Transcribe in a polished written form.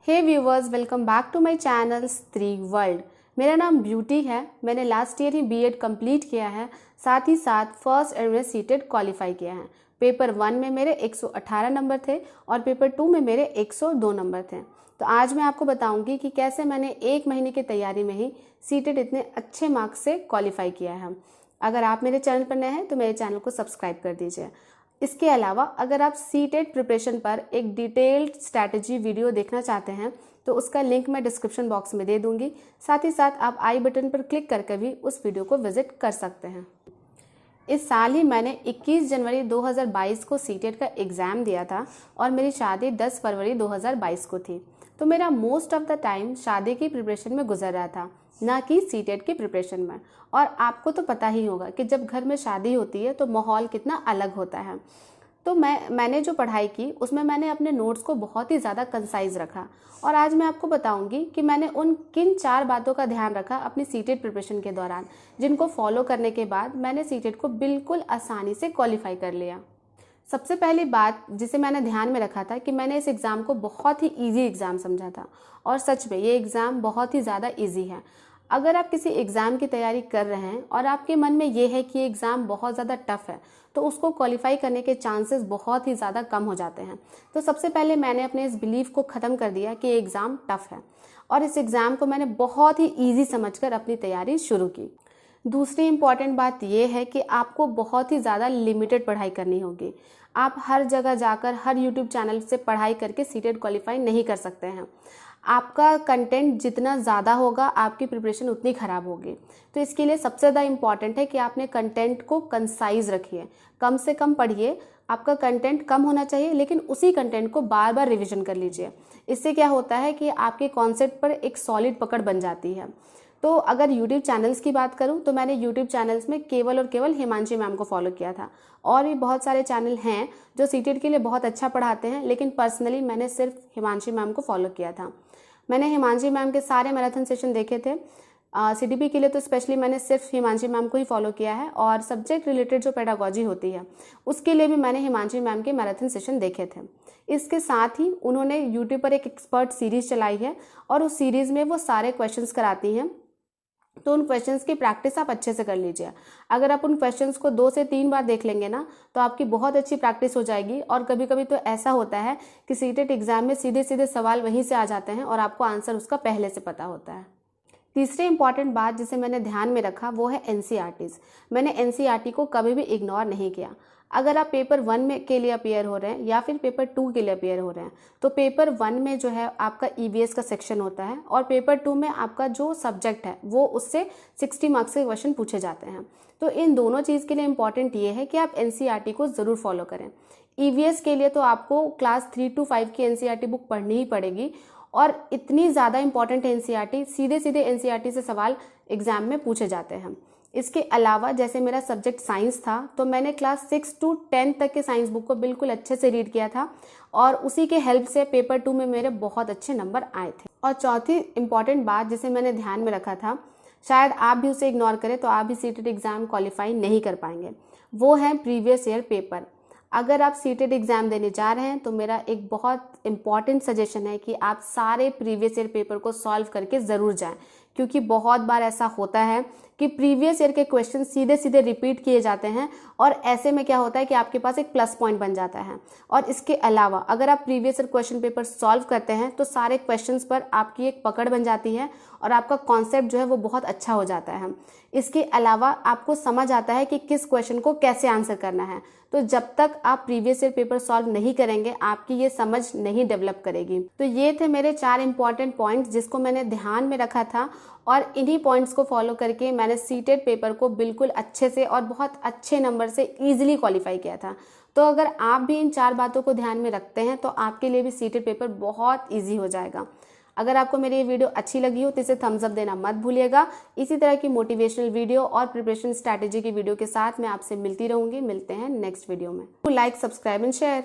Hey viewers, welcome back to my channel Stree world. मेरा नाम Beauty है। मैंने लास्ट ईयर ही बीएड कंप्लीट किया है, साथ ही साथ फर्स्ट ईयर में सीटेट क्वालिफाई किया है। पेपर 1 में मेरे 118 नंबर थे और पेपर 2 में मेरे 102 नंबर थे। तो आज मैं आपको बताऊंगी कि कैसे मैंने 1 महीने की तैयारी में ही सीटेट इतने अच्छे मार्क्स से क्वालिफाई किया है। अगर आप मेरे चैनल पर नए हैं तो मेरे चैनल को सब्सक्राइब कर दीजिए। इसके अलावा अगर आप सीटेट प्रिपरेशन पर एक डिटेल्ड स्ट्रैटेजी वीडियो देखना चाहते हैं तो उसका लिंक मैं डिस्क्रिप्शन बॉक्स में दे दूंगी। साथ ही साथ आप आई बटन पर क्लिक करके भी उस वीडियो को विजिट कर सकते हैं। इस साल ही मैंने 21 जनवरी 2022 को सीटेट का एग्ज़ाम दिया था और मेरी शादी 10 फरवरी 2022 को थी। तो मेरा मोस्ट ऑफ द टाइम शादी की प्रिपरेशन में गुजर रहा था, ना कि सीटेट की प्रिपरेशन में। और आपको तो पता ही होगा कि जब घर में शादी होती है तो माहौल कितना अलग होता है। तो मैंने जो पढ़ाई की उसमें मैंने अपने नोट्स को बहुत ही ज़्यादा कंसाइज रखा और आज मैं आपको बताऊंगी कि मैंने उन किन 4 बातों का ध्यान रखा अपनी सीटेट प्रिपरेशन के दौरान, जिनको फॉलो करने के बाद मैंने सीटेट को बिल्कुल आसानी से क्वालिफाई कर लिया। सबसे पहली बात जिसे मैंने ध्यान में रखा था कि मैंने इस एग्ज़ाम को बहुत ही ईजी एग्ज़ाम समझा था और सच में ये एग्ज़ाम बहुत ही ज़्यादा ईजी है। अगर आप किसी एग्ज़ाम की तैयारी कर रहे हैं और आपके मन में ये है कि एग्ज़ाम बहुत ज़्यादा टफ है तो उसको क्वालिफाई करने के चांसेस बहुत ही ज़्यादा कम हो जाते हैं। तो सबसे पहले मैंने अपने इस बिलीफ को ख़त्म कर दिया कि एग्ज़ाम टफ है और इस एग्ज़ाम को मैंने बहुत ही ईजी समझकर अपनी तैयारी शुरू की। दूसरी इम्पॉर्टेंट बात यह है कि आपको बहुत ही ज़्यादा लिमिटेड पढ़ाई करनी होगी। आप हर जगह जाकर हर यूट्यूब चैनल से पढ़ाई करके सीटेट क्वालिफाई नहीं कर सकते हैं। आपका कंटेंट जितना ज़्यादा होगा आपकी प्रिपरेशन उतनी ख़राब होगी। तो इसके लिए सबसे ज़्यादा इम्पॉर्टेंट है कि आपने कंटेंट को कंसाइज रखिए, कम से कम पढ़िए। आपका कंटेंट कम होना चाहिए लेकिन उसी कंटेंट को बार बार रिविजन कर लीजिए। इससे क्या होता है कि आपके कॉन्सेप्ट पर एक सॉलिड पकड़ बन जाती है। तो अगर यूट्यूब चैनल्स की बात करूं तो मैंने यूट्यूब चैनल्स में केवल और केवल हिमांशी मैम को फॉलो किया था। और भी बहुत सारे चैनल हैं जो सीटेट के लिए बहुत अच्छा पढ़ाते हैं, लेकिन पर्सनली मैंने सिर्फ हिमांशी मैम को फॉलो किया था। मैंने हिमांशी मैम के सारे मैराथन सेशन देखे थे। सीडीपी के लिए तो स्पेशली मैंने सिर्फ हिमांशी मैम को ही फॉलो किया है और सब्जेक्ट रिलेटेड जो पेडागोजी होती है उसके लिए भी मैंने हिमांशी मैम के मैराथन सेशन देखे थे। इसके साथ ही उन्होंने यूट्यूब पर एक एक्सपर्ट सीरीज़ चलाई है और उस सीरीज़ में वो सारे क्वेश्चंस कराती हैं। तो उन क्वेश्चंस की प्रैक्टिस आप अच्छे से कर लीजिए। अगर आप उन क्वेश्चंस को 2 से 3 बार देख लेंगे ना तो आपकी बहुत अच्छी प्रैक्टिस हो जाएगी। और कभी कभी तो ऐसा होता है कि सीटेट एग्जाम में सीधे सीधे सवाल वहीं से आ जाते हैं और आपको आंसर उसका पहले से पता होता है। तीसरी इंपॉर्टेंट बात जिसे मैंने ध्यान में रखा वो है एनसीईआरटीज़। मैंने एनसीईआरटी को कभी भी इग्नोर नहीं किया। अगर आप पेपर 1 में के लिए अपियर हो रहे हैं या फिर पेपर 2 के लिए अपियर हो रहे हैं तो पेपर 1 में जो है आपका ईवीएस का सेक्शन होता है और पेपर 2 में आपका जो सब्जेक्ट है वो उससे 60 मार्क्स के क्वेश्चन पूछे जाते हैं। तो इन दोनों चीज़ के लिए इम्पॉर्टेंट ये है कि आप एनसीईआरटी को ज़रूर फॉलो करें। ईवीएस के लिए तो आपको क्लास 3 to 5 की एनसीईआरटी बुक पढ़नी ही पड़ेगी और इतनी ज़्यादा इंपॉर्टेंट एनसीईआरटी, सीधे सीधे एनसीईआरटी से सवाल एग्जाम में पूछे जाते हैं। इसके अलावा जैसे मेरा सब्जेक्ट साइंस था तो मैंने क्लास 6 to 10 तक के साइंस बुक को बिल्कुल अच्छे से रीड किया था और उसी के हेल्प से पेपर 2 में मेरे बहुत अच्छे नंबर आए थे। और चौथी इंपॉर्टेंट बात जिसे मैंने ध्यान में रखा था, शायद आप भी उसे इग्नोर करें तो आप भी सीटेट एग्ज़ाम क्वालिफाई नहीं कर पाएंगे, वो है प्रीवियस ईयर पेपर। अगर आप सीटेट एग्ज़ाम देने जा रहे हैं तो मेरा एक बहुत इंपॉर्टेंट सजेशन है कि आप सारे प्रीवियस ईयर पेपर को सॉल्व करके ज़रूर जाएं, क्योंकि बहुत बार ऐसा होता है कि प्रीवियस ईयर के क्वेश्चन सीधे सीधे रिपीट किए जाते हैं और ऐसे में क्या होता है कि आपके पास एक प्लस पॉइंट बन जाता है। और इसके अलावा अगर आप previous year question paper solve करते हैं तो सारे क्वेश्चंस पर आपकी एक पकड़ बन जाती है और आपका कॉन्सेप्ट जो है वो बहुत अच्छा हो जाता है। इसके अलावा आपको समझ आता है कि किस क्वेश्चन को कैसे आंसर करना है। तो जब तक आप प्रीवियस ईयर पेपर सॉल्व नहीं करेंगे आपकी ये समझ नहीं डेवलप करेगी। तो ये थे मेरे 4 इंपॉर्टेंट पॉइंट्स जिसको मैंने ध्यान में रखा था और इन्हीं पॉइंट्स को फॉलो करके मैंने सीटेट पेपर को बिल्कुल अच्छे से और बहुत अच्छे नंबर से ईजिली क्वालिफाई किया था। तो अगर आप भी इन 4 बातों को ध्यान में रखते हैं तो आपके लिए भी सीटेट पेपर बहुत ईजी हो जाएगा। अगर आपको मेरी ये वीडियो अच्छी लगी हो तो इसे थम्स अप देना मत भूलिएगा। इसी तरह की मोटिवेशनल वीडियो और प्रिपरेशन स्ट्रैटेजी की वीडियो के साथ मैं आपसे मिलती रहूंगी। मिलते हैं नेक्स्ट वीडियो में। Like, subscribe and share.